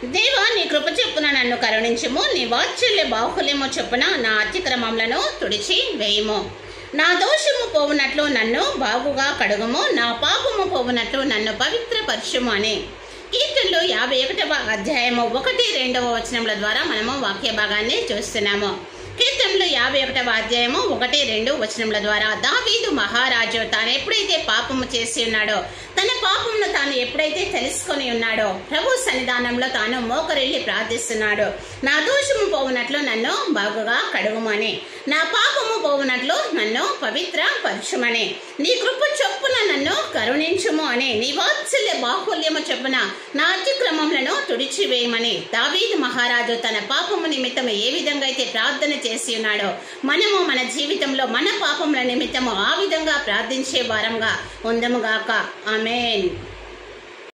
దేవా, నీ కృప చొప్పున నన్ను కరుణించుము. నీ వాత్సల్య బాహుల్యము చొప్పున నా అతిక్రమములను తుడిచి వేయుము. నా దోషము పోవునట్లు నన్ను బాగుగా కడుగుము. నా పాపము పోవునట్లు నన్ను పవిత్రపరచుము అని కీర్తనలు 51వ అధ్యాయము 1-2 వచనముల ద్వారా మనము వాక్య భాగాన్ని చూస్తున్నాము. కీర్తనలు 51వ అధ్యాయము 1-2 వచనముల ద్వారా దావీదు మహారాజు తాను ఎప్పుడైతే పాపము చేసి ఉన్నాడో, తన పాపమును తాను ఎప్పుడైతే తెలుసుకొని ఉన్నాడో, ప్రభు సన్నిధానంలో తాను మోకరిల్లి ప్రార్థిస్తున్నాడు. నా దోషము పోవునట్లు నన్ను బాగుగా కడుగుమని, నా పాపము పోవునట్లు నన్ను పవిత్రపరచుమని, నీ కృప చొప్పున నన్ను కరుణించుము అని, నీ వాత్సల్య బాహుల్యము చొప్పున నా అతిక్రమములను తుడిచివేయమని దావీదు మహారాజు తన పాపము నిమిత్తం ఏ విధంగా అయితే ప్రార్థన చేసి ఉన్నాడో, మనము మన జీవితంలో మన పాపముల నిమిత్తము ఆ విధంగా ప్రార్థించే వారంగా ఉందముగాక. ఆమేన్.